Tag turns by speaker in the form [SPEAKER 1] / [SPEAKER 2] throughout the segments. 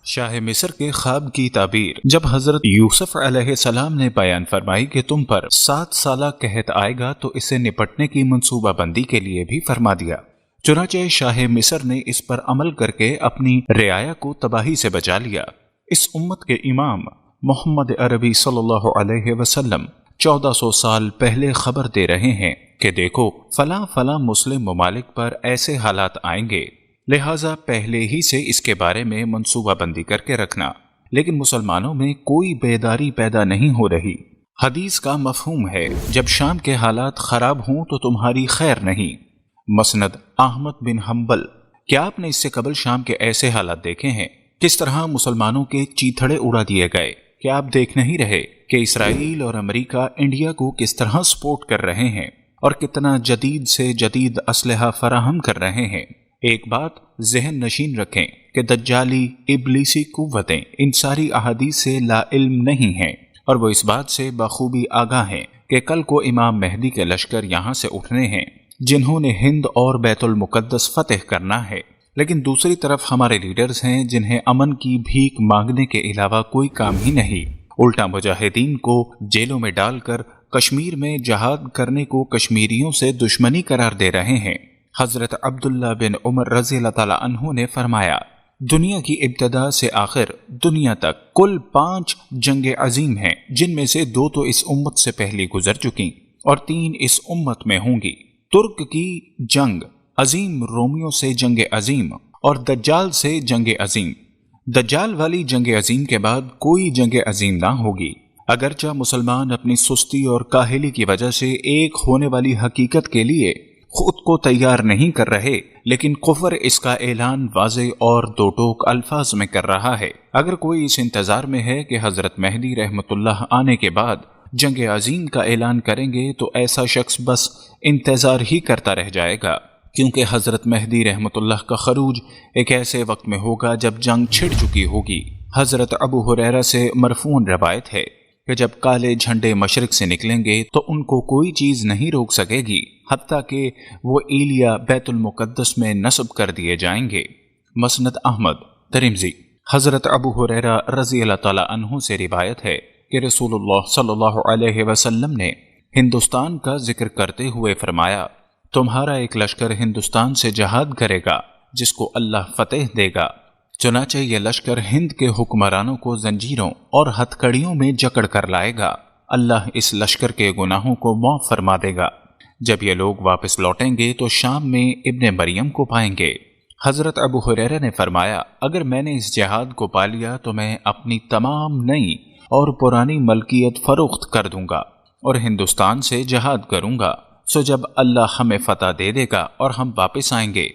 [SPEAKER 1] شاہ مصر کے خواب کی تعبیر جب حضرت یوسف علیہ السلام نے بیان فرمائی کہ تم پر 7 سالہ قحط آئے گا تو اسے نپٹنے کی منصوبہ بندی کے لیے بھی فرما دیا۔ چنانچہ شاہ مصر نے اس پر عمل کر کے اپنی رعایا کو تباہی سے بچا لیا۔ اس امت کے امام محمد عربی صلی اللہ علیہ وسلم 1400 سال پہلے خبر دے رہے ہیں کہ دیکھو فلاں فلاں مسلم ممالک پر ایسے حالات آئیں گے، لہٰذا پہلے ہی سے اس کے بارے میں منصوبہ بندی کر کے رکھنا۔ لیکن مسلمانوں میں کوئی بیداری پیدا نہیں ہو رہی۔ حدیث کا مفہوم ہے جب شام کے حالات خراب ہوں تو تمہاری خیر نہیں۔ مسند احمد بن حنبل۔ کیا آپ نے اس سے قبل شام کے ایسے حالات دیکھے ہیں؟ کس طرح مسلمانوں کے چیتھڑے اڑا دیے گئے؟ کیا آپ دیکھ نہیں رہے کہ اسرائیل اور امریکہ انڈیا کو کس طرح سپورٹ کر رہے ہیں اور کتنا جدید سے جدید اسلحہ فراہم کر رہے ہیں؟ ایک بات ذہن نشین رکھیں کہ دجالی ابلیسی قوتیں ان ساری احادیث سے لا علم نہیں ہیں، اور وہ اس بات سے بخوبی آگاہ ہیں کہ کل کو امام مہدی کے لشکر یہاں سے اٹھنے ہیں جنہوں نے ہند اور بیت المقدس فتح کرنا ہے۔ لیکن دوسری طرف ہمارے لیڈرز ہیں جنہیں امن کی بھیک مانگنے کے علاوہ کوئی کام ہی نہیں، الٹا مجاہدین کو جیلوں میں ڈال کر کشمیر میں جہاد کرنے کو کشمیریوں سے دشمنی قرار دے رہے ہیں۔ حضرت عبداللہ بن عمر رضی اللہ تعالیٰ عنہ نے فرمایا، دنیا کی ابتدا سے آخر دنیا تک کل 5 جنگیں عظیم ہیں، جن میں سے 2 تو اس امت سے پہلے گزر چکی اور 3 اس امت میں ہوں گی۔ ترک کی جنگ عظیم، رومیوں سے جنگ عظیم اور دجال سے جنگ عظیم۔ دجال والی جنگ عظیم کے بعد کوئی جنگ عظیم نہ ہوگی۔ اگرچہ مسلمان اپنی سستی اور کاہلی کی وجہ سے ایک ہونے والی حقیقت کے لیے خود کو تیار نہیں کر رہے، لیکن کفر اس کا اعلان واضح اور دو ٹوک الفاظ میں کر رہا ہے۔ اگر کوئی اس انتظار میں ہے کہ حضرت مہدی رحمت اللہ آنے کے بعد جنگ عظیم کا اعلان کریں گے تو ایسا شخص بس انتظار ہی کرتا رہ جائے گا، کیونکہ حضرت مہدی رحمت اللہ کا خروج ایک ایسے وقت میں ہوگا جب جنگ چھڑ چکی ہوگی۔ حضرت ابو ہریرہ سے مرفوع روایت ہے کہ جب کالے جھنڈے مشرق سے نکلیں گے تو ان کو کوئی چیز نہیں روک سکے گی، حتیٰ کہ وہ ایلیا بیت المقدس میں نصب کر دیے جائیں گے۔ مسند احمد ترمذی۔ حضرت ابو ہریرہ رضی اللہ تعالیٰ عنہ سے روایت ہے کہ رسول اللہ صلی اللہ علیہ وسلم نے ہندوستان کا ذکر کرتے ہوئے فرمایا، تمہارا ایک لشکر ہندوستان سے جہاد کرے گا جس کو اللہ فتح دے گا۔ چنانچہ یہ لشکر ہند کے حکمرانوں کو زنجیروں اور ہتھکڑیوں میں جکڑ کر لائے گا۔ اللہ اس لشکر کے گناہوں کو معاف فرما دے گا۔ جب یہ لوگ واپس لوٹیں گے تو شام میں ابن مریم کو پائیں گے۔ حضرت ابو ہریرہ نے فرمایا، اگر میں نے اس جہاد کو پا لیا تو میں اپنی تمام نئی اور پرانی ملکیت فروخت کر دوں گا اور ہندوستان سے جہاد کروں گا۔ سو جب اللہ ہمیں فتح دے دے گا اور ہم واپس آئیں گے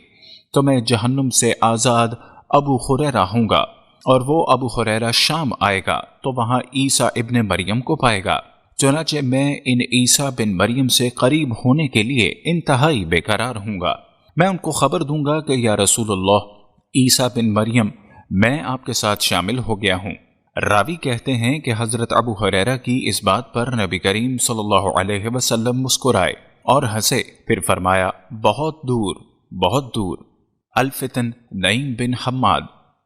[SPEAKER 1] تو میں جہنم سے آزاد ابو ہریرہ ہوں گا، اور وہ ابو ہریرہ شام آئے گا تو وہاں عیسیٰ ابن مریم کو پائے گا۔ چنانچہ میں ان عیسیٰ بن مریم سے قریب ہونے کے لیے انتہائی بے قرار ہوں گا۔ میں ان کو خبر دوں گا کہ یا رسول اللہ، عیسیٰ بن مریم، میں آپ کے ساتھ شامل ہو گیا ہوں۔ راوی کہتے ہیں کہ حضرت ابو ہریرہ کی اس بات پر نبی کریم صلی اللہ علیہ وسلم مسکرائے اور ہنسے، پھر فرمایا، بہت دور، بہت دور۔ الفتن نعیم بن حماد۔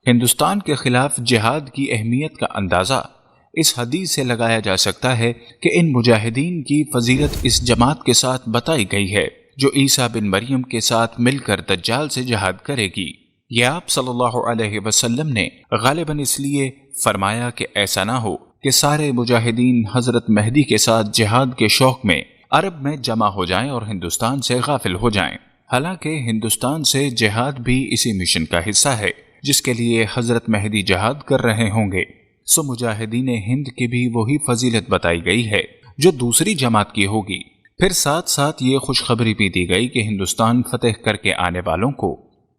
[SPEAKER 1] ہندوستان کے خلاف جہاد کی اہمیت کا اندازہ اس حدیث سے لگایا جا سکتا ہے کہ ان مجاہدین کی فضیلت اس جماعت کے ساتھ بتائی گئی ہے جو عیسیٰ بن مریم کے ساتھ مل کر دجال سے جہاد کرے گی۔ یہ آپ صلی اللہ علیہ وسلم نے غالباً اس لیے فرمایا کہ ایسا نہ ہو کہ سارے مجاہدین حضرت مہدی کے ساتھ جہاد کے شوق میں عرب میں جمع ہو جائیں اور ہندوستان سے غافل ہو جائیں۔ حالانکہ ہندوستان سے جہاد بھی اسی مشن کا حصہ ہے جس کے لیے حضرت مہدی جہاد کر رہے ہوں گے۔ سو مجاہدین ہند کی بھی وہی فضیلت بتائی گئی ہے جو دوسری جماعت کی ہوگی۔ پھر ساتھ ساتھ یہ خوشخبری بھی دی گئی کہ ہندوستان فتح کر کے آنے والوں کو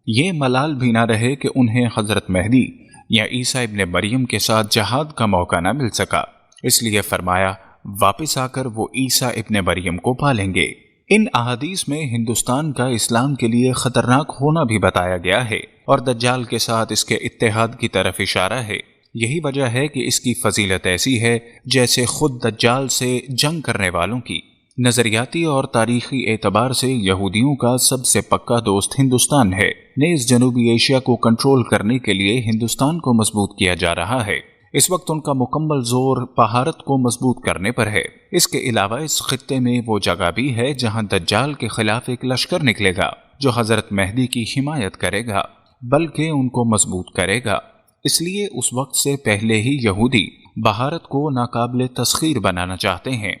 [SPEAKER 1] یہ ملال بھی نہ رہے کہ انہیں حضرت مہدی یا عیسیٰ ابن مریم کے ساتھ جہاد کا موقع نہ مل سکا، اس لیے فرمایا واپس آ کر وہ عیسیٰ ابن مریم کو پالیں گے۔ ان احادیث میں ہندوستان کا اسلام کے لیے خطرناک ہونا بھی بتایا گیا ہے اور دجال کے ساتھ اس کے اتحاد کی طرف اشارہ ہے۔ یہی وجہ ہے کہ اس کی فضیلت ایسی ہے جیسے خود دجال سے جنگ کرنے والوں کی، نظریاتی اور تاریخی اعتبار سے یہودیوں کا سب سے پکا دوست ہندوستان ہے۔ نیز جنوبی ایشیا کو کنٹرول کرنے کے لیے ہندوستان کو مضبوط کیا جا رہا ہے۔ اس وقت ان کا مکمل زور بھارت کو مضبوط کرنے پر ہے۔ اس کے علاوہ اس خطے میں وہ جگہ بھی ہے جہاں دجال کے خلاف ایک لشکر نکلے گا جو حضرت مہدی کی حمایت کرے گا بلکہ ان کو مضبوط کرے گا۔ اس لیے اس وقت سے پہلے ہی یہودی بھارت کو ناقابل تسخیر بنانا چاہتے ہیں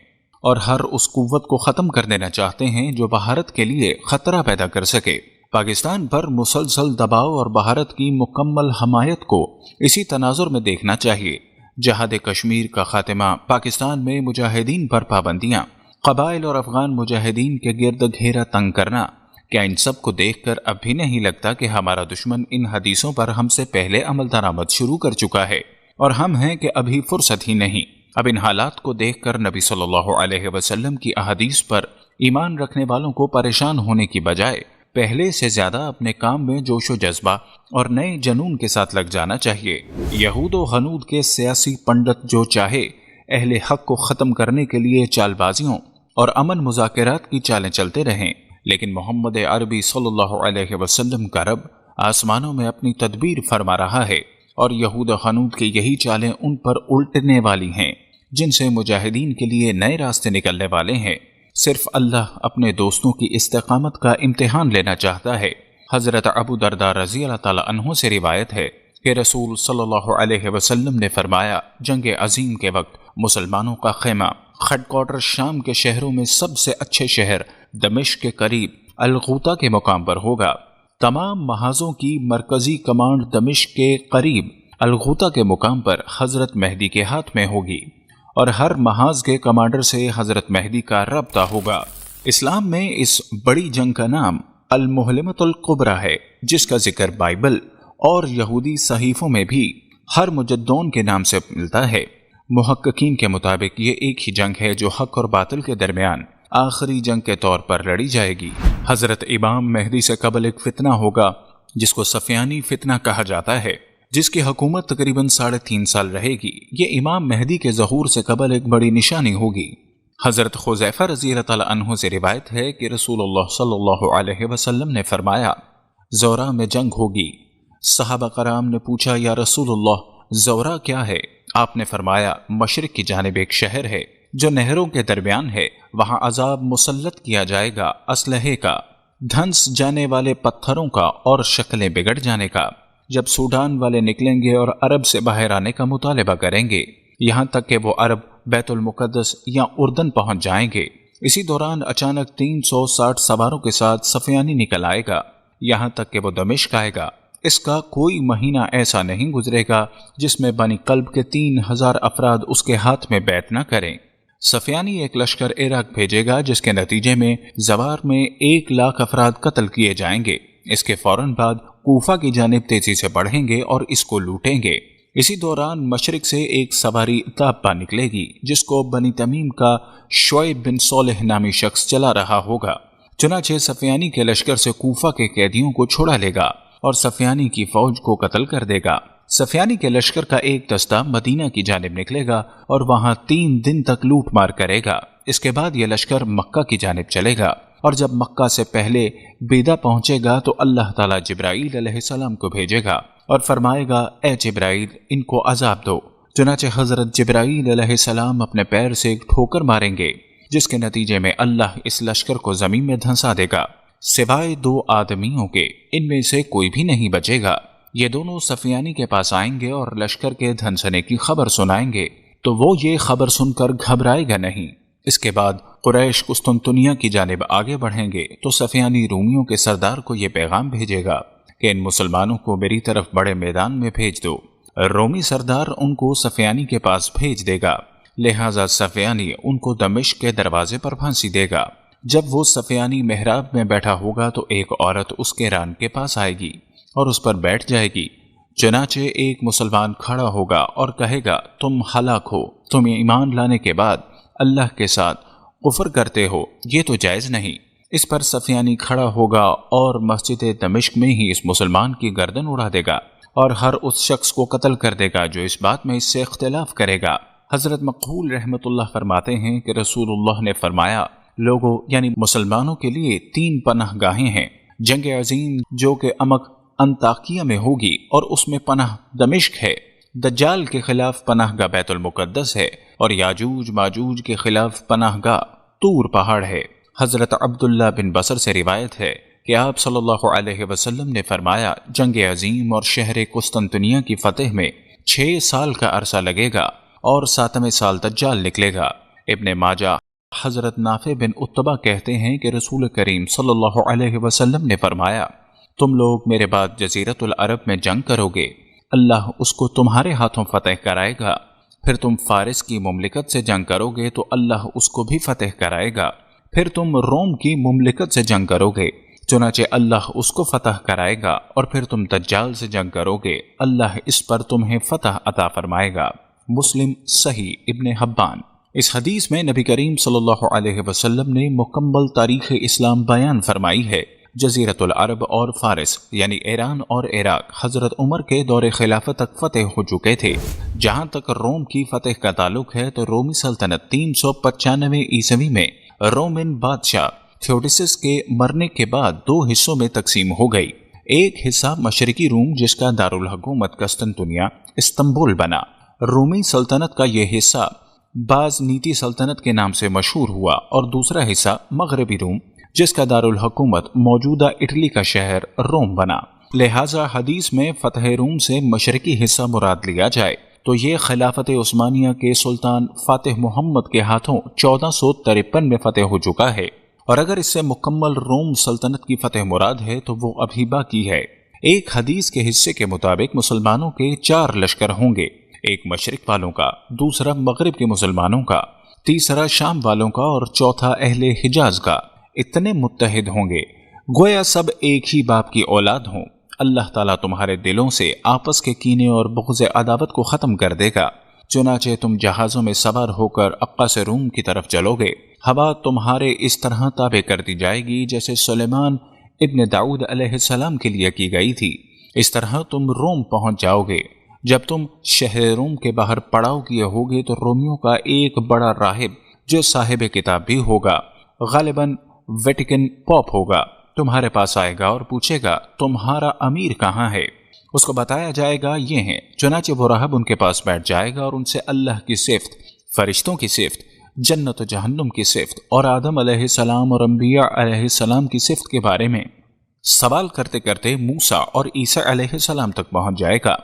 [SPEAKER 1] اور ہر اس قوت کو ختم کر دینا چاہتے ہیں جو بھارت کے لیے خطرہ پیدا کر سکے۔ پاکستان پر مسلسل دباؤ اور بھارت کی مکمل حمایت کو اسی تناظر میں دیکھنا چاہیے۔ جہاد کشمیر کا خاتمہ، پاکستان میں مجاہدین پر پابندیاں، قبائل اور افغان مجاہدین کے گرد گھیرا تنگ کرنا، کیا ان سب کو دیکھ کر اب بھی نہیں لگتا کہ ہمارا دشمن ان حدیثوں پر ہم سے پہلے عمل درآمد شروع کر چکا ہے اور ہم ہیں کہ ابھی فرصت ہی نہیں؟ اب ان حالات کو دیکھ کر نبی صلی اللہ علیہ وسلم کی احادیث پر ایمان رکھنے والوں کو پریشان ہونے کی بجائے پہلے سے زیادہ اپنے کام میں جوش و جذبہ اور نئے جنون کے ساتھ لگ جانا چاہیے۔ یہود و غنود کے سیاسی پنڈت جو چاہے اہل حق کو ختم کرنے کے لیے چال بازیوں اور امن مذاکرات کی چالیں چلتے رہیں، لیکن محمد عربی صلی اللہ علیہ وسلم کا رب آسمانوں میں اپنی تدبیر فرما رہا ہے اور یہود و غنود کی یہی چالیں ان پر الٹنے والی ہیں جن سے مجاہدین کے لیے نئے راستے نکلنے والے ہیں۔ صرف اللہ اپنے دوستوں کی استقامت کا امتحان لینا چاہتا ہے۔ حضرت ابو درداء رضی اللہ تعالیٰ عنہ سے روایت ہے کہ رسول صلی اللہ علیہ وسلم نے فرمایا، جنگ عظیم کے وقت مسلمانوں کا خیمہ ہیڈ کوارٹر شام کے شہروں میں سب سے اچھے شہر دمشق کے قریب الغوطہ کے مقام پر ہوگا۔ تمام محاذوں کی مرکزی کمانڈ دمشق کے قریب الغوطہ کے مقام پر حضرت مہدی کے ہاتھ میں ہوگی اور ہر محاذ کے کمانڈر سے حضرت مہدی کا رابطہ ہوگا۔ اسلام میں اس بڑی جنگ کا نام المحلمۃ الکبریٰ ہے، جس کا ذکر بائبل اور یہودی صحیفوں میں بھی ہر مجدون کے نام سے ملتا ہے۔ محققین کے مطابق یہ ایک ہی جنگ ہے جو حق اور باطل کے درمیان آخری جنگ کے طور پر لڑی جائے گی۔ حضرت امام مہدی سے قبل ایک فتنہ ہوگا جس کو صفیانی فتنہ کہا جاتا ہے، جس کی حکومت تقریباً 3.5 سال رہے گی۔ یہ امام مہدی کے ظہور سے قبل ایک بڑی نشانی ہوگی۔ حضرت حذیفہ رضی اللہ تعالیٰ عنہ سے روایت ہے کہ رسول اللہ صلی اللہ علیہ وسلم نے فرمایا، زورا میں جنگ ہوگی۔ صحابہ کرام نے پوچھا، یا رسول اللہ زورا کیا ہے؟ آپ نے فرمایا، مشرق کی جانب ایک شہر ہے جو نہروں کے درمیان ہے، وہاں عذاب مسلط کیا جائے گا، اسلحے کا، دھنس جانے والے پتھروں کا اور شکلیں بگڑ جانے کا۔ جب سوڈان والے نکلیں گے اور عرب سے باہر آنے کا مطالبہ کریں گے، یہاں تک کہ وہ عرب بیت المقدس یا اردن پہنچ جائیں گے، اسی دوران اچانک 360 سواروں کے ساتھ صفیانی نکل آئے گا، یہاں تک کہ وہ دمشق آئے گا۔ اس کا کوئی مہینہ ایسا نہیں گزرے گا جس میں بنی کلب کے 3000 افراد اس کے ہاتھ میں بیعت نہ کریں۔ صفیانی ایک لشکر عراق بھیجے گا جس کے نتیجے میں زوار میں 1,00,000 افراد قتل کیے جائیں گے۔ اس کے فوراً بعد کوفہ کی جانب تیزی سے بڑھیں گے اور اس کو لوٹیں گے۔ اسی دوران مشرق سے ایک سواری تابہ نکلے گی جس کو بنی تمیم کا شعیب بن صالح نامی شخص چلا رہا ہوگا۔ چنانچہ صفیانی کے لشکر سے کوفہ کے قیدیوں کو چھڑا لے گا اور صفیانی کی فوج کو قتل کر دے گا۔ صفیانی کے لشکر کا ایک دستہ مدینہ کی جانب نکلے گا اور وہاں 3 دن تک لوٹ مار کرے گا۔ اس کے بعد یہ لشکر مکہ کی جانب چلے گا اور جب مکہ سے پہلے بیدا پہنچے گا تو اللہ تعالیٰ جبرائیل علیہ السلام کو بھیجے گا اور فرمائے گا، اے جبرائیل ان کو عذاب دو۔ چنانچہ حضرت جبرائیل علیہ السلام اپنے پیر سے ایک ٹھوکر ماریں گے جس کے نتیجے میں اللہ اس لشکر کو زمین میں دھنسا دے گا، سوائے 2 آدمیوں کے، ان میں سے کوئی بھی نہیں بچے گا۔ یہ دونوں صفیانی کے پاس آئیں گے اور لشکر کے دھنسنے کی خبر سنائیں گے تو وہ یہ خبر سن کر گھبرائے گا نہیں۔ اس کے بعد قریش قسطنطنیہ کی جانب آگے بڑھیں گے تو صفیانی رومیوں کے سردار کو یہ پیغام بھیجے گا کہ ان مسلمانوں کو میری طرف بڑے میدان میں بھیج دو۔ رومی سردار ان کو صفیانی کے پاس بھیج دے گا، لہٰذا صفیانی ان کو دمشق کے دروازے پر پھانسی دے گا۔ جب وہ صفیانی محراب میں بیٹھا ہوگا تو ایک عورت اس کے ران کے پاس آئے گی اور اس پر بیٹھ جائے گی۔ چنانچہ ایک مسلمان کھڑا ہوگا اور کہے گا، تم ہلاک ہو، تم ایمان لانے کے بعد اللہ کے ساتھ کفر کرتے ہو، یہ تو جائز نہیں۔ اس پر صفیانی کھڑا ہوگا اور مسجد دمشق میں ہی اس مسلمان کی گردن اڑا دے گا اور ہر اس شخص کو قتل کر دے گا جو اس بات میں اس سے اختلاف کرے گا۔ حضرت مقبول رحمۃ اللہ فرماتے ہیں کہ رسول اللہ نے فرمایا، لوگوں یعنی مسلمانوں کے لیے 3 پناہ گاہیں ہیں، جنگ عظیم جو کہ امک انطاکیہ میں ہوگی اور اس میں پناہ دمشق ہے، دجال کے خلاف پناہ گاہ بیت المقدس ہے، اور یاجوج ماجوج کے خلاف پناہ گاہ طور پہاڑ ہے۔ حضرت عبداللہ بن بصر سے روایت ہے کہ آپ صلی اللہ علیہ وسلم نے فرمایا، جنگ عظیم اور شہر قسطنطنیہ کی فتح میں 6 سال کا عرصہ لگے گا اور 7ویں سال دجال نکلے گا۔ ابن ماجہ حضرت نافع بن عتبہ کہتے ہیں کہ رسول کریم صلی اللہ علیہ وسلم نے فرمایا، تم لوگ میرے بعد جزیرت العرب میں جنگ کرو گے، اللہ اس کو تمہارے ہاتھوں فتح کرائے گا، پھر تم فارس کی مملکت سے جنگ کرو گے تو اللہ اس کو بھی فتح کرائے گا، پھر تم روم کی مملکت سے جنگ کرو گے، چنانچہ اللہ اس کو فتح کرائے گا، اور پھر تم دجال سے جنگ کرو گے، اللہ اس پر تمہیں فتح عطا فرمائے گا۔ مسلم صحیح ابن حبان۔ اس حدیث میں نبی کریم صلی اللہ علیہ وسلم نے مکمل تاریخ اسلام بیان فرمائی ہے۔ جزیرت العرب اور فارس یعنی ایران اور عراق حضرت عمر کے دور خلافت تک فتح ہو چکے تھے۔ جہاں تک روم کی فتح کا تعلق ہے تو رومی سلطنت 395 عیسوی میں رومن بادشاہ تھیوڈیسس کے مرنے کے بعد 2 حصوں میں تقسیم ہو گئی۔ ایک حصہ مشرقی روم جس کا دارالحکومت قسطنطنیہ استنبول بنا۔ رومی سلطنت کا یہ حصہ باز نیتی سلطنت کے نام سے مشہور ہوا، اور دوسرا حصہ مغربی روم جس کا دارالحکومت موجودہ اٹلی کا شہر روم بنا۔ لہٰذا حدیث میں فتح روم سے مشرقی حصہ مراد لیا جائے تو یہ خلافت عثمانیہ کے سلطان فاتح محمد کے ہاتھوں 1453 میں فتح ہو چکا ہے، اور اگر اس سے مکمل روم سلطنت کی فتح مراد ہے تو وہ ابھی باقی ہے۔ ایک حدیث کے حصے کے مطابق مسلمانوں کے 4 لشکر ہوں گے، ایک مشرق والوں کا، دوسرا مغرب کے مسلمانوں کا، تیسرا شام والوں کا، اور چوتھا اہل حجاز کا۔ اتنے متحد ہوں گے گویا سب ایک ہی باپ کی اولاد ہوں۔ اللہ تعالیٰ تمہارے دلوں سے آپس کے کینے اور بغض عداوت کو ختم کر دے گا، چنانچہ تم جہازوں میں سوار ہو کر اقصی سے روم کی طرف چلو گے، ہوا تمہارے اس طرح تابع کر دی جائے گی جیسے سلیمان ابن داؤد علیہ السلام کے لیے کی گئی تھی، اس طرح تم روم پہنچ جاؤ گے۔ جب تم شہر روم کے باہر پڑاؤ کیے ہوگے تو رومیوں کا ایک بڑا راہب جو صاحب کتاب بھی ہوگا، غالباً ویٹیکن پوپ ہوگا، تمہارے پاس آئے گا اور پوچھے گا تمہارا امیر کہاں ہے؟ اس کو بتایا جائے گا یہ ہیں، چنانچہ وہ راہب ان کے پاس بیٹھ جائے گا اور ان سے اللہ کی صفت، فرشتوں کی صفت، جنت و جہنم کی صفت اور آدم علیہ السلام اور انبیاء علیہ السلام کی صفت کے بارے میں سوال کرتے کرتے موسیٰ اور عیسیٰ علیہ السلام تک پہنچ جائے گا۔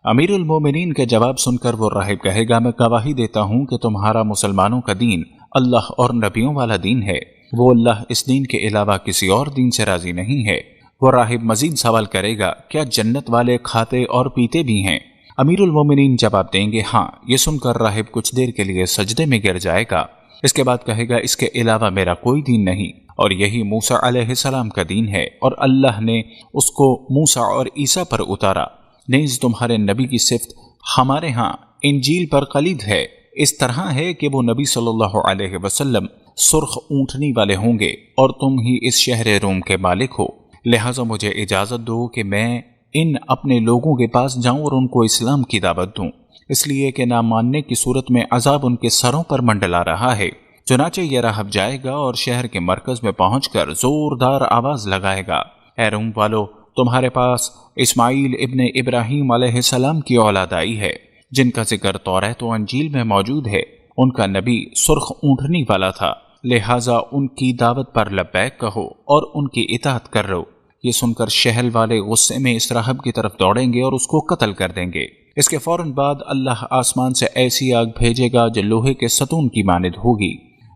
[SPEAKER 1] امیر المومنین کے جواب سن کر وہ راہب کہے گا، میں گواہی دیتا ہوں کہ تمہارا مسلمانوں کا دین اللہ اور نبیوں والا دین ہے، وہ اللہ اس دین کے علاوہ کسی اور دین سے راضی نہیں ہے۔ وہ راہب مزید سوال کرے گا، کیا جنت والے کھاتے اور پیتے بھی ہیں؟ امیر المومنین جواب دیں گے ہاں۔ یہ سن کر راہب کچھ دیر کے لیے سجدے میں گر جائے گا، اس کے بعد کہے گا اس کے علاوہ میرا کوئی دین نہیں، اور یہی موسیٰ علیہ السلام کا دین ہے، اور اللہ نے اس کو موسیٰ اور عیسیٰ پر اتارا، نیز تمہارے نبی کی صفت ہمارے ہاں انجیل پر قلید ہے، اس طرح ہے کہ وہ نبی صلی اللہ علیہ وسلم سرخ اونٹنی والے ہوں گے اور تم ہی اس شہر روم کے مالک ہو، لہٰذا مجھے اجازت دو کہ میں ان اپنے لوگوں کے پاس جاؤں اور ان کو اسلام کی دعوت دوں، اس لیے کہ نہ ماننے کی صورت میں عذاب ان کے سروں پر منڈلا رہا ہے۔ چنانچہ یہ راہب جائے گا اور شہر کے مرکز میں پہنچ کر زوردار آواز لگائے گا، اے روم والو، تمہارے پاس اسماعیل ابن ابراہیم علیہ السلام کی اولاد آئی ہے، جن کا ذکر تورات و انجیل میں موجود ہے، ان کا نبی سرخ اونٹنی والا تھا، لہٰذا ان کی دعوت پر لبیک کہو اور ان کی اطاعت کر رہو۔ یہ سن کر شہر والے غصے میں اس راہب کی طرف دوڑیں گے اور اس کو قتل کر دیں گے۔ اس کے فوراً بعد اللہ آسمان سے ایسی آگ بھیجے گا جو لوہے کے ستون کی مانند ہوگی،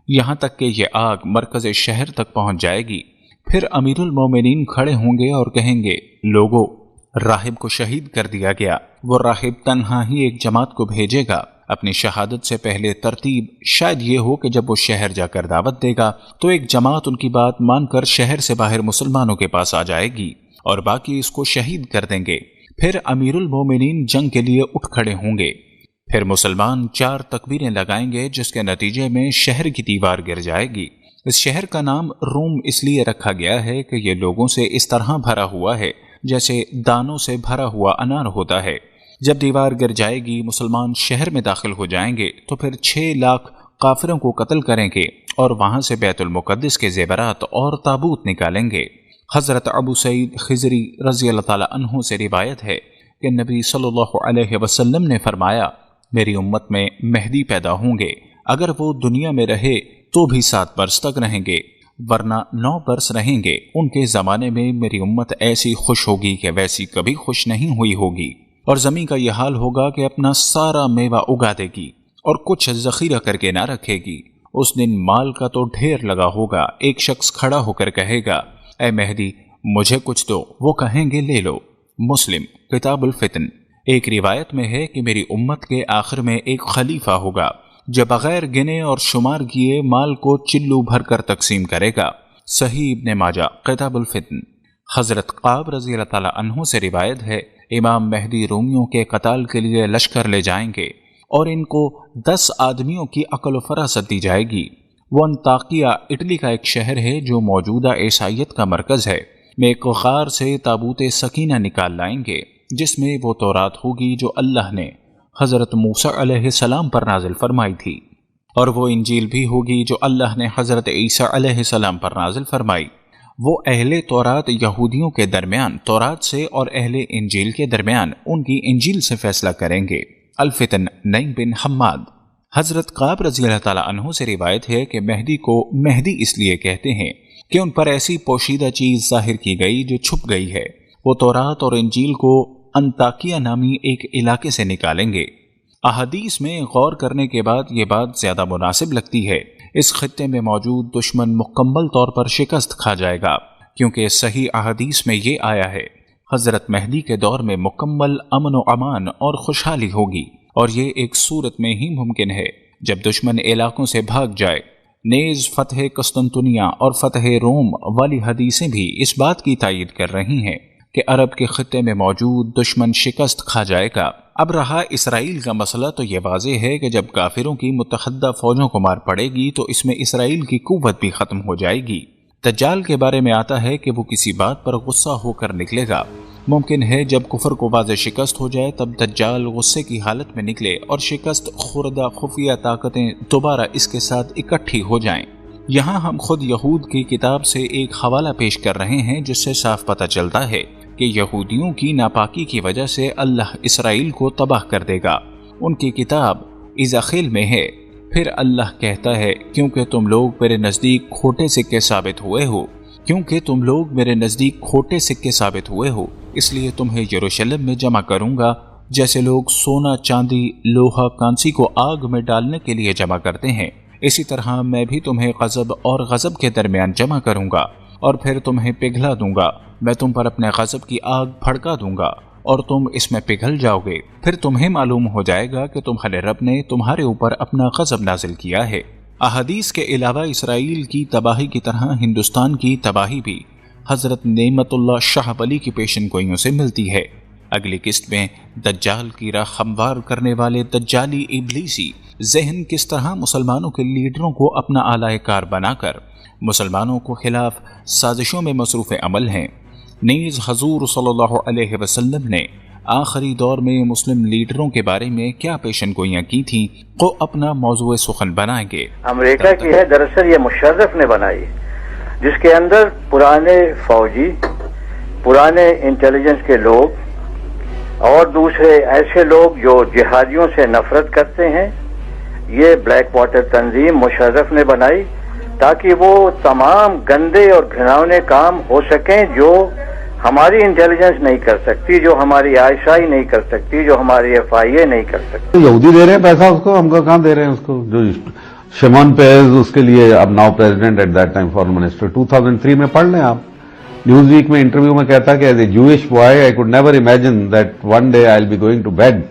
[SPEAKER 1] یہاں تک کہ یہ آگ مرکز شہر تک پہنچ جائے گی۔ پھر امیر المومنین کھڑے ہوں گے اور کہیں گے، لوگو، راہب کو شہید کر دیا گیا۔ وہ راہب تنہا ہی ایک جماعت کو بھیجے گا۔ اپنی شہادت سے پہلے ترتیب شاید یہ ہو کہ جب وہ شہر جا کر دعوت دے گا تو ایک جماعت ان کی بات مان کر شہر سے باہر مسلمانوں کے پاس آ جائے گی اور باقی اس کو شہید کر دیں گے۔ پھر امیر المومنین جنگ کے لیے اٹھ کھڑے ہوں گے۔ پھر مسلمان 4 تکبیریں لگائیں گے جس کے نتیجے میں شہر کی دیوار گر جائے گی۔ اس شہر کا نام روم اس لیے رکھا گیا ہے کہ یہ لوگوں سے اس طرح بھرا ہوا ہے جیسے دانوں سے بھرا ہوا انار ہوتا ہے۔ جب دیوار گر جائے گی، مسلمان شہر میں داخل ہو جائیں گے تو پھر 6 لاکھ کافروں کو قتل کریں گے اور وہاں سے بیت المقدس کے زیورات اور تابوت نکالیں گے۔ حضرت ابو سعید خضری رضی اللہ تعالیٰ عنہ سے روایت ہے کہ نبی صلی اللہ علیہ وسلم نے فرمایا، میری امت میں مہدی پیدا ہوں گے، اگر وہ دنیا میں رہے تو بھی 7 برس تک رہیں گے، ورنہ 9 برس رہیں گے۔ ان کے زمانے میں میری امت ایسی خوش ہوگی کہ ویسی کبھی خوش نہیں ہوئی ہوگی، اور زمین کا یہ حال ہوگا کہ اپنا سارا میوہ اگا دے گی اور کچھ ذخیرہ کر کے نہ رکھے گی۔ اس دن مال کا تو ڈھیر لگا ہوگا، ایک شخص کھڑا ہو کر کہے گا، اے مہدی مجھے کچھ دو، وہ کہیں گے لے لو۔ مسلم کتاب الفتن۔ ایک روایت میں ہے کہ میری امت کے آخر میں ایک خلیفہ ہوگا جو بغیر گنے اور شمار کیے مال کو چلو بھر کر تقسیم کرے گا۔ صحیح ابن ماجہ کتاب الفتن۔ حضرت قاب رضی اللہ تعالیٰ عنہ سے روایت ہے، امام مہدی رومیوں کے قتال کے لیے لشکر لے جائیں گے اور ان کو 10 آدمیوں کی عقل و فراست دی جائے گی۔ وہ انطاکیہ اٹلی کا ایک شہر ہے جو موجودہ عیسائیت کا مرکز ہے۔ میں ایک غار سے تابوت سکینہ نکال لائیں گے جس میں وہ تورات ہوگی جو اللہ نے حضرت موسیٰ علیہ السلام پر نازل فرمائی تھی، اور وہ انجیل بھی ہوگی جو اللہ نے حضرت عیسیٰ علیہ السلام پر نازل فرمائی۔ وہ اہل تورات یہودیوں کے درمیان تورات سے اور اہل انجیل کے درمیان ان کی انجیل سے فیصلہ کریں گے۔ الفتن نعیم بن حماد۔ حضرت قاب رضی اللہ تعالیٰ عنہ سے روایت ہے کہ مہدی کو مہدی اس لیے کہتے ہیں کہ ان پر ایسی پوشیدہ چیز ظاہر کی گئی جو چھپ گئی ہے۔ وہ تورات اور انجیل کو انطاکیہ نامی ایک علاقے سے نکالیں گے۔ احادیث میں غور کرنے کے بعد یہ بات زیادہ مناسب لگتی ہے، اس خطے میں موجود دشمن مکمل طور پر شکست کھا جائے گا، کیونکہ صحیح احادیث میں یہ آیا ہے، حضرت مہدی کے دور میں مکمل امن و امان اور خوشحالی ہوگی، اور یہ ایک صورت میں ہی ممکن ہے جب دشمن علاقوں سے بھاگ جائے۔ نیز فتح قسطنطنیہ اور فتح روم والی حدیثیں بھی اس بات کی تائید کر رہی ہیں کہ عرب کے خطے میں موجود دشمن شکست کھا جائے گا۔ اب رہا اسرائیل کا مسئلہ، تو یہ واضح ہے کہ جب کافروں کی متحدہ فوجوں کو مار پڑے گی تو اس میں اسرائیل کی قوت بھی ختم ہو جائے گی۔ دجال کے بارے میں آتا ہے کہ وہ کسی بات پر غصہ ہو کر نکلے گا۔ ممکن ہے جب کفر کو واضح شکست ہو جائے تب دجال غصے کی حالت میں نکلے اور شکست خوردہ خفیہ طاقتیں دوبارہ اس کے ساتھ اکٹھی ہو جائیں۔ یہاں ہم خود یہود کی کتاب سے ایک حوالہ پیش کر رہے ہیں جس سے صاف پتہ چلتا ہے کہ یہودیوں کی ناپاکی کی وجہ سے اللہ اسرائیل کو تباہ کر دے گا۔ ان کی کتاب ازاخیل میں ہے، پھر اللہ کہتا ہے کیونکہ تم لوگ میرے نزدیک کھوٹے سکے ثابت ہوئے ہو، اس لیے تمہیں یروشلم میں جمع کروں گا جیسے لوگ سونا، چاندی، لوہا، کانسی کو آگ میں ڈالنے کے لیے جمع کرتے ہیں، اسی طرح میں بھی تمہیں غضب اور غضب کے درمیان جمع کروں گا، اور پھر تمہیں پگھلا دوں گا۔ میں تم پر اپنے غضب کی آگ بھڑکا دوں گا اور تم اس میں پگھل جاؤ گے، پھر تمہیں معلوم ہو جائے گا کہ تمہارے رب نے تمہارے اوپر اپنا غضب نازل کیا ہے۔ احادیث کے علاوہ اسرائیل کی تباہی کی طرح ہندوستان کی تباہی بھی حضرت نعمت اللہ شاہ ولی کی پیشن گوئیوں سے ملتی ہے۔ اگلی قسط میں دجال کی راہ ہموار کرنے والے دجالی ابلیسی ذہن کس طرح مسلمانوں کے لیڈروں کو اپنا آلہ کار بنا کر مسلمانوں کو خلاف سازشوں میں مصروف عمل ہیں۔ نیز حضور صلی اللہ علیہ وسلم نے آخری دور میں مسلم لیڈروں کے بارے میں کیا پیشن گوئیاں کی تھیں کو اپنا موضوع سخن بنائیں گے۔
[SPEAKER 2] امریکہ کی ہے دراصل یہ مشرف نے بنائی، جس کے اندر پرانے فوجی، پرانے انٹیلیجنس کے لوگ اور دوسرے ایسے لوگ جو جہادیوں سے نفرت کرتے ہیں، یہ بلیک واٹر تنظیم مشرف نے بنائی تاکہ وہ تمام گندے اور گھناؤنے کام ہو سکیں جو ہماری انٹیلیجنس نہیں کر سکتی، جو ہماری ISI نہیں کر سکتی، جو ہماری FIA نہیں کر سکتی۔
[SPEAKER 3] یہودی دے رہے ہیں پیسہ اس کو، ہم کو کہاں دے رہے ہیں اس کو؟ جو شمون پیرز اس کے لیے اب now president at that time foreign minister 2003 میں پڑھ لیں آپ، نیوز ویک میں انٹرویو میں کہتا کہ as a Jewish boy I could never imagine that one day I will be going to bed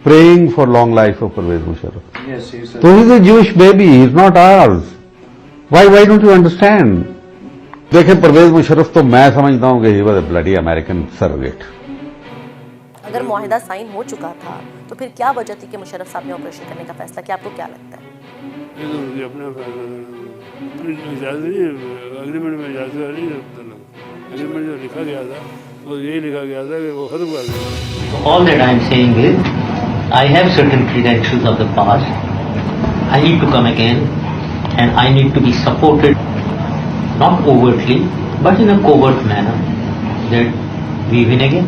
[SPEAKER 3] praying for long life of Pervez Musharraf.
[SPEAKER 2] Yes, he said.
[SPEAKER 3] So he's a Jewish baby, he's not ours. Why don't you understand? دیکھیں پرویز مشرف تو میں سمجھتا ہوں کہ he was a bloody American surrogate.
[SPEAKER 4] اگر معاہدہ sign ہو چکا تھا تو پھر کیا وجہ تھی کہ مشرف صاحب نے آپریشن کرنے کا فیصلہ کیا؟ آپ کو کیا لگتا ہے؟
[SPEAKER 5] یہ اپنا اگریمنٹ میں اگریمنٹ جو لکھا گیا تھا وہ یہی لکھا گیا تھا کہ وہ ختم کر دیا۔
[SPEAKER 6] All that I am saying is, I have certain credentials of the past. I need to come again and I need to be supported, not overtly, but in a covert manner, that we win again.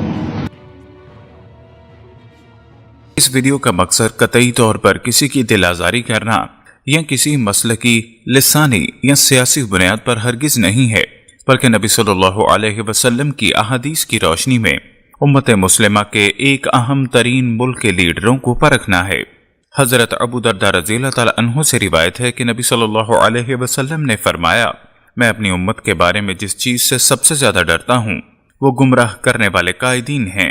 [SPEAKER 1] اس video کا مقصد قطعی طور پر کسی کی دل آزاری کرنا یا کسی مسلکی، لسانی یا سیاسی بنیاد پر ہرگز نہیں ہے، بلکہ نبی صلی اللہ علیہ وسلم کی احادیث کی روشنی میں امت مسلمہ کے ایک اہم ترین ملک کے لیڈروں کو پرکھنا ہے۔ حضرت ابو درداء رضی اللہ تعالیٰ عنہ سے روایت ہے کہ نبی صلی اللہ علیہ وسلم نے فرمایا، میں اپنی امت کے بارے میں جس چیز سے سب سے زیادہ ڈرتا ہوں وہ گمراہ کرنے والے قائدین ہیں۔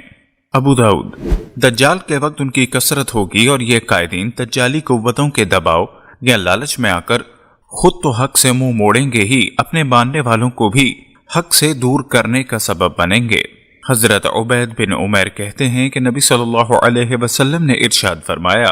[SPEAKER 1] ابو داؤد۔ دجال کے وقت ان کی کثرت ہوگی اور یہ قائدین دجالی قوتوں کے دباؤ یا لالچ میں آ کر خود تو حق سے منہ موڑیں گے ہی، اپنے ماننے والوں کو بھی حق سے دور کرنے کا سبب بنیں گے۔ حضرت عبید بن عمیر کہتے ہیں کہ نبی صلی اللہ علیہ وسلم نے ارشاد فرمایا،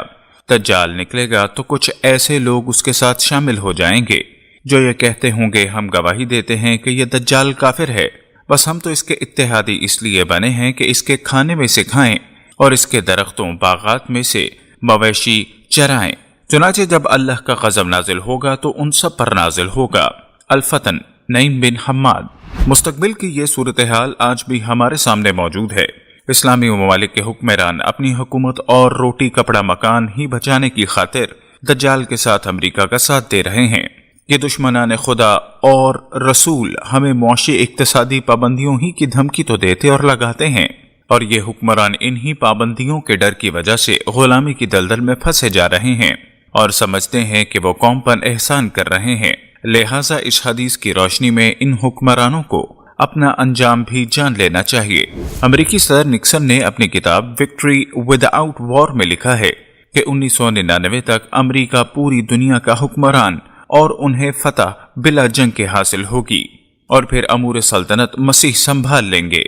[SPEAKER 1] دجال نکلے گا تو کچھ ایسے لوگ اس کے ساتھ شامل ہو جائیں گے جو یہ کہتے ہوں گے، ہم گواہی دیتے ہیں کہ یہ دجال کافر ہے، بس ہم تو اس کے اتحادی اس لیے بنے ہیں کہ اس کے کھانے میں سے کھائیں اور اس کے درختوں باغات میں سے مویشی چرائیں۔ چنانچہ جب اللہ کا غضب نازل ہوگا تو ان سب پر نازل ہوگا۔ الفتن، نعیم بن حماد۔ مستقبل کی یہ صورتحال آج بھی ہمارے سامنے موجود ہے۔ اسلامی ممالک کے حکمران اپنی حکومت اور روٹی کپڑا مکان ہی بچانے کی خاطر دجال کے ساتھ امریکہ کا ساتھ دے رہے ہیں۔ یہ دشمنان خدا اور رسول ہمیں معاشی اقتصادی پابندیوں ہی کی دھمکی تو دیتے اور لگاتے ہیں، اور یہ حکمران انہی پابندیوں کے ڈر کی وجہ سے غلامی کی دلدل میں پھنسے جا رہے ہیں اور سمجھتے ہیں کہ وہ قوم پر احسان کر رہے ہیں۔ لہٰذا اس حدیث کی روشنی میں ان حکمرانوں کو اپنا انجام بھی جان لینا چاہیے۔ امریکی صدر نکسن نے اپنی کتاب وکٹری ود آؤٹ وار میں لکھا ہے کہ 1999 تک امریکہ پوری دنیا کا حکمران اور انہیں فتح بلا جنگ کے حاصل ہوگی، اور پھر امور سلطنت مسیح سنبھال لیں گے۔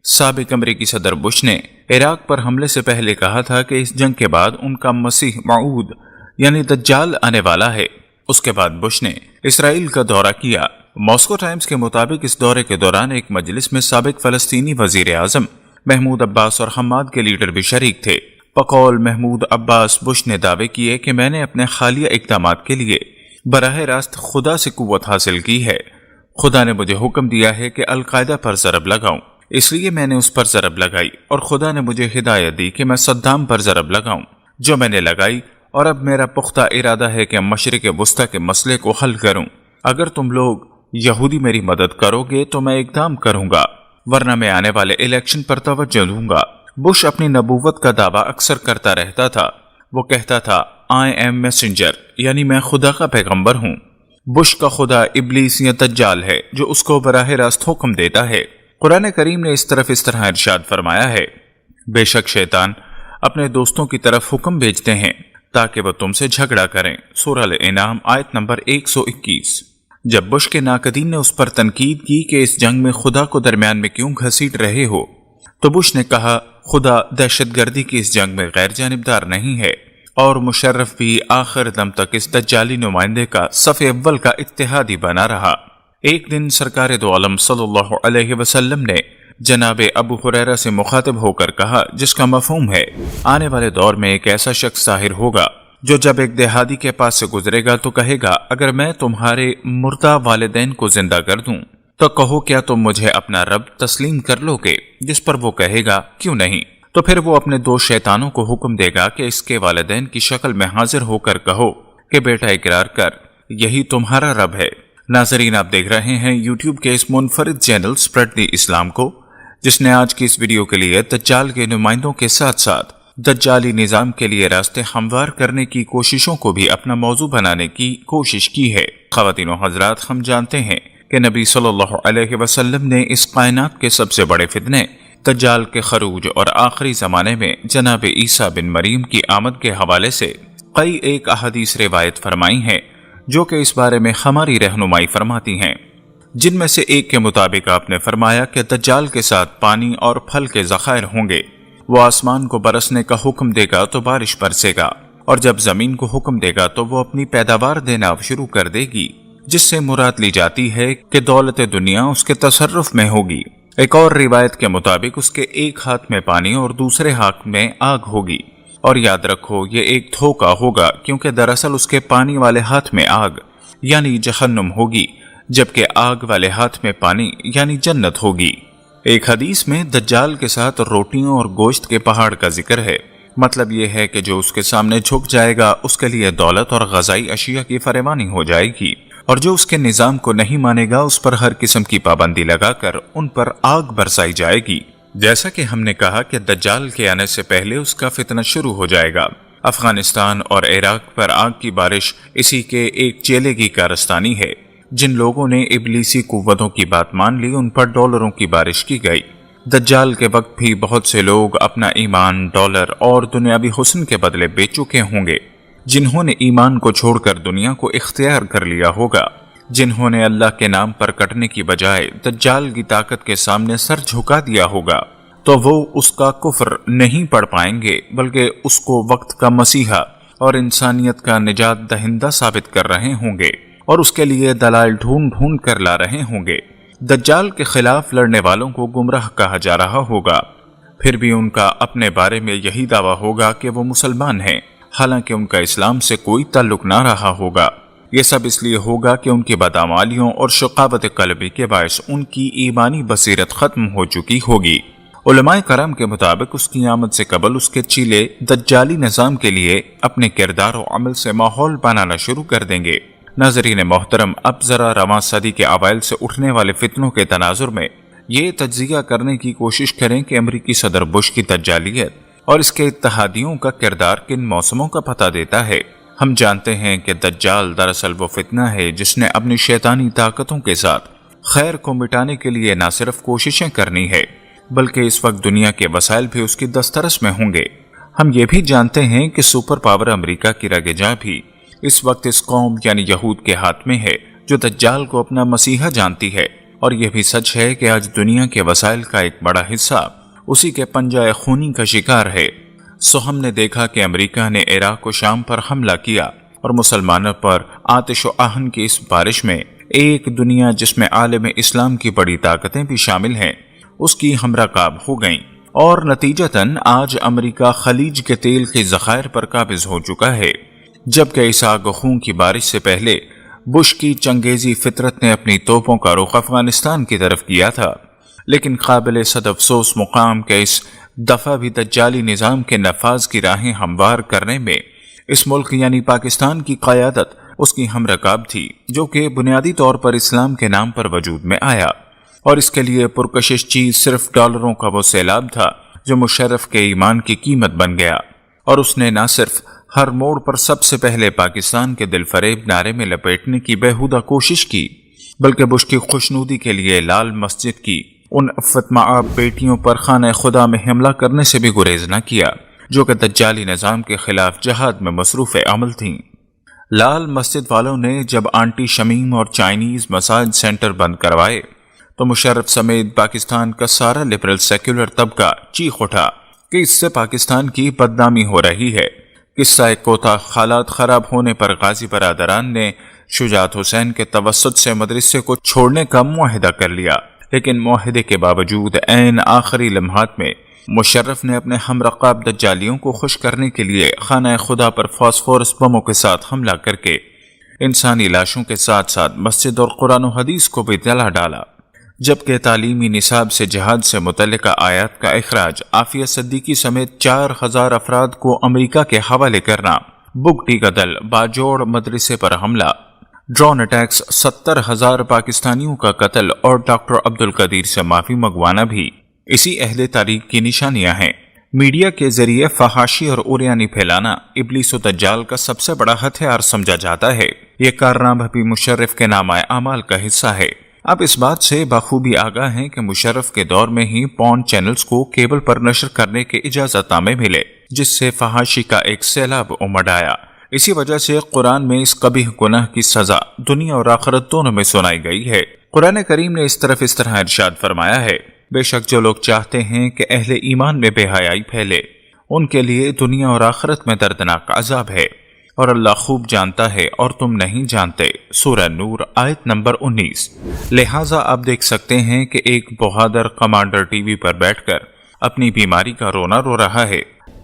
[SPEAKER 1] سابق امریکی صدر بش نے عراق پر حملے سے پہلے کہا تھا کہ اس جنگ کے بعد ان کا مسیح موعود یعنی دجال آنے والا ہے۔ اس کے بعد بش نے اسرائیل کا دورہ کیا۔ ماسکو ٹائمز کے مطابق اس دورے کے دوران ایک مجلس میں سابق فلسطینی وزیر اعظم محمود عباس اور حماد کے لیڈر بھی شریک تھے۔ بقول محمود عباس، بش نے دعوے کیے کہ میں نے اپنے حالیہ اقدامات کے لیے براہ راست خدا سے قوت حاصل کی ہے۔ خدا نے مجھے حکم دیا ہے کہ القاعدہ پر ضرب لگاؤں، اس لیے میں نے اس پر ضرب لگائی، اور خدا نے مجھے ہدایت دی کہ میں صدام پر ضرب لگاؤں، جو میں نے لگائی، اور اب میرا پختہ ارادہ ہے کہ مشرق وسطی کے مسئلے کو حل کروں۔ اگر تم لوگ یہودی میری مدد کرو گے تو میں اقدام کروں گا، ورنہ میں آنے والے الیکشن پر توجہ دوں گا۔ بش اپنی نبوت کا دعویٰ اکثر کرتا رہتا تھا۔ وہ کہتا تھا آئی ایم میسنجر، یعنی میں خدا کا پیغمبر ہوں۔ بش کا خدا ابلیس یا دجال ہے جو اس کو براہ راست حکم دیتا ہے۔ قرآن کریم نے اس طرح ارشاد فرمایا ہے، بے شک شیطان اپنے دوستوں کی طرف حکم بھیجتے ہیں تاکہ وہ تم سے جھگڑا کریں۔ سورہ الانعام آیت نمبر 121۔ جب بش کے ناقدین نے اس پر تنقید کی کہ اس جنگ میں خدا کو درمیان میں کیوں گھسیٹ رہے ہو، تو بش نے کہا خدا دہشت گردی کی اس جنگ میں غیر جانبدار نہیں ہے، اور مشرف بھی آخر دم تک اس دجالی نمائندے کا صف اول کا اتحادی بنا رہا۔ ایک دن سرکار دو عالم صلی اللہ علیہ وسلم نے جناب ابو ہریرہ سے مخاطب ہو کر کہا، جس کا مفہوم ہے آنے والے دور میں ایک ایسا شخص ظاہر ہوگا جو جب ایک دیہاتی کے پاس سے گزرے گا تو کہے گا، اگر میں تمہارے مردہ والدین کو زندہ کر دوں تو کہو کیا تم مجھے اپنا رب تسلیم کر لو گے؟ جس پر وہ کہے گا کیوں نہیں؟ تو پھر وہ اپنے دو شیطانوں کو حکم دے گا کہ اس کے والدین کی شکل میں حاضر ہو کر کہو کہ بیٹا اقرار کر، یہی تمہارا رب ہے۔ ناظرین، آپ دیکھ رہے ہیں یوٹیوب کے اس منفرد چینل اسپریڈ دی اسلام کو، جس نے آج کی اس ویڈیو کے لیے دجال کے نمائندوں کے ساتھ ساتھ دجالی نظام کے لیے راستے ہموار کرنے کی کوششوں کو بھی اپنا موضوع بنانے کی کوشش کی ہے۔ خواتین و حضرات، ہم جانتے ہیں کہ نبی صلی اللہ علیہ وسلم نے اس کائنات کے سب سے بڑے فتنے دجال کے خروج اور آخری زمانے میں جناب عیسیٰ بن مریم کی آمد کے حوالے سے کئی ایک احادیث روایت فرمائی ہیں جو کہ اس بارے میں ہماری رہنمائی فرماتی ہیں، جن میں سے ایک کے مطابق آپ نے فرمایا کہ دجال کے ساتھ پانی اور پھل کے ذخائر ہوں گے، وہ آسمان کو برسنے کا حکم دے گا تو بارش برسے گا، اور جب زمین کو حکم دے گا تو وہ اپنی پیداوار دینا شروع کر دے گی، جس سے مراد لی جاتی ہے کہ دولت دنیا اس کے تصرف میں ہوگی۔ ایک اور روایت کے مطابق اس کے ایک ہاتھ میں پانی اور دوسرے ہاتھ میں آگ ہوگی، اور یاد رکھو یہ ایک دھوکہ ہوگا، کیونکہ دراصل اس کے پانی والے ہاتھ میں آگ یعنی جہنم ہوگی، جبکہ آگ والے ہاتھ میں پانی یعنی جنت ہوگی۔ ایک حدیث میں دجال کے ساتھ روٹیوں اور گوشت کے پہاڑ کا ذکر ہے۔ مطلب یہ ہے کہ جو اس کے سامنے جھک جائے گا اس کے لیے دولت اور غذائی اشیاء کی فراوانی ہو جائے گی، اور جو اس کے نظام کو نہیں مانے گا اس پر ہر قسم کی پابندی لگا کر ان پر آگ برسائی جائے گی۔ جیسا کہ ہم نے کہا کہ دجال کے آنے سے پہلے اس کا فتنہ شروع ہو جائے گا۔ افغانستان اور عراق پر آگ کی بارش اسی کے ایک چیلے کی کارستانی ہے۔ جن لوگوں نے ابلیسی قوتوں کی بات مان لی ان پر ڈالروں کی بارش کی گئی۔ دجال کے وقت بھی بہت سے لوگ اپنا ایمان ڈالر اور دنیاوی حسن کے بدلے بیچ چکے ہوں گے، جنہوں نے ایمان کو چھوڑ کر دنیا کو اختیار کر لیا ہوگا، جنہوں نے اللہ کے نام پر کٹنے کی بجائے دجال کی طاقت کے سامنے سر جھکا دیا ہوگا، تو وہ اس کا کفر نہیں پڑھ پائیں گے، بلکہ اس کو وقت کا مسیحا اور انسانیت کا نجات دہندہ ثابت کر رہے ہوں گے، اور اس کے لیے دلائل ڈھونڈ ڈھونڈ کر لا رہے ہوں گے۔ دجال کے خلاف لڑنے والوں کو گمراہ کہا جا رہا ہوگا، پھر بھی ان کا اپنے بارے میں یہی دعویٰ ہوگا کہ وہ مسلمان ہیں، حالانکہ ان کا اسلام سے کوئی تعلق نہ رہا ہوگا۔ یہ سب اس لیے ہوگا کہ ان کی بدعمالیوں اور شقاوت قلبی کے باعث ان کی ایمانی بصیرت ختم ہو چکی ہوگی۔ علماء کرام کے مطابق اس کی آمد سے قبل اس کے چیلے دجالی نظام کے لیے اپنے کردار و عمل سے ماحول بنانا شروع کر دیں گے۔ ناظرین محترم، اب ذرا رواں صدی کے اوائل سے اٹھنے والے فتنوں کے تناظر میں یہ تجزیہ کرنے کی کوشش کریں کہ امریکی صدر بش کی دجالیت اور اس کے اتحادیوں کا کردار کن موسموں کا پتہ دیتا ہے۔ ہم جانتے ہیں کہ دجال دراصل وہ فتنہ ہے جس نے اپنی شیطانی طاقتوں کے ساتھ خیر کو مٹانے کے لیے نہ صرف کوششیں کرنی ہے، بلکہ اس وقت دنیا کے وسائل بھی اس کی دسترس میں ہوں گے۔ ہم یہ بھی جانتے ہیں کہ سپر پاور امریکہ کی رگ جاں بھی اس وقت اس قوم یعنی یہود کے ہاتھ میں ہے، جو دجال کو اپنا مسیحا جانتی ہے، اور یہ بھی سچ ہے کہ آج دنیا کے وسائل کا ایک بڑا حصہ اسی کے پنجہ خونی کا شکار ہے۔ سو ہم نے دیکھا کہ امریکہ نے عراق و شام پر حملہ کیا، اور مسلمانوں پر آتش و آہن کی اس بارش میں ایک دنیا جس میں عالم اسلام کی بڑی طاقتیں بھی شامل ہیں اس کی ہمراکاب ہو گئیں، اور نتیجتاً آج امریکہ خلیج کے تیل کے ذخائر پر قابض ہو چکا ہے، جبکہ اس آگ و خون کی بارش سے پہلے بش کی چنگیزی فطرت نے اپنی توپوں کا رخ افغانستان کی طرف کیا تھا۔ لیکن قابل صد افسوس مقام کے اس دفعہ بھی دجالی نظام کے نفاذ کی راہیں ہموار کرنے میں اس ملک یعنی پاکستان کی قیادت اس کی ہم رکاب تھی، جو کہ بنیادی طور پر اسلام کے نام پر وجود میں آیا، اور اس کے لیے پرکشش چیز صرف ڈالروں کا وہ سیلاب تھا جو مشرف کے ایمان کی قیمت بن گیا، اور اس نے نہ صرف ہر موڑ پر سب سے پہلے پاکستان کے دل فریب نعرے میں لپیٹنے کی بےہودہ کوشش کی، بلکہ بش کی خوشنودی کے لیے لال مسجد کی ان عفت مآب بیٹیوں پر خانہ خدا میں حملہ کرنے سے بھی گریز نہ کیا، جو کہ دجالی نظام کے خلاف جہاد میں مصروف عمل تھیں۔ لال مسجد والوں نے جب آنٹی شمیم اور چائنیز مساج سینٹر بند کروائے تو مشرف سمیت پاکستان کا سارا لبرل سیکولر طبقہ چیخ اٹھا کہ اس سے پاکستان کی بدنامی ہو رہی ہے۔ قصہ کوتا حالات خراب ہونے پر غازی برادران نے شجاعت حسین کے توسط سے مدرسے کو چھوڑنے کا معاہدہ کر لیا، لیکن معاہدے کے باوجود عین آخری لمحات میں مشرف نے اپنے ہم رقاب دجالیوں کو خوش کرنے کے لیے خانہ خدا پر فاسفورس بموں کے ساتھ حملہ کر کے انسانی لاشوں کے ساتھ ساتھ مسجد اور قرآن و حدیث کو بھی جلا ڈالا، جبکہ تعلیمی نصاب سے جہاد سے متعلقہ آیات کا اخراج، عافیہ صدیقی سمیت 4000 افراد کو امریکہ کے حوالے کرنا، بگٹی کا دل باجوڑ مدرسے پر حملہ، ڈرون اٹیکس، 70,000 پاکستانیوں کا قتل اور ڈاکٹر عبدالقدیر سے معافی منگوانا بھی اسی اہل تاریخ کی نشانیاں ہیں۔ میڈیا کے ذریعے فحاشی اور اوریانی پھیلانا ابلیس و دجال کا سب سے بڑا ہتھیار سمجھا جاتا ہے۔ یہ کارنامہ بھی مشرف کے نامہ اعمال کا حصہ ہے۔ اب اس بات سے بخوبی آگاہ ہیں کہ مشرف کے دور میں ہی پون چینلز کو کیبل پر نشر کرنے کے اجازت نامے ملے، جس سے فحاشی کا ایک سیلاب امڈ آیا۔ اسی وجہ سے قرآن میں اس قبیح گناہ کی سزا دنیا اور آخرت دونوں میں سنائی گئی ہے۔ قرآن کریم نے اس طرح ارشاد فرمایا ہے، بے شک جو لوگ چاہتے ہیں کہ اہل ایمان میں بے حیائی پھیلے، ان کے لیے دنیا اور آخرت میں دردناک عذاب ہے، اور اللہ خوب جانتا ہے اور تم نہیں جانتے۔ سورہ نور آیت نمبر 19۔ لہٰذا آپ دیکھ سکتے ہیں کہ ایک بہادر کمانڈر ٹی وی پر بیٹھ کر اپنی بیماری کا رونا رو رہا ہے،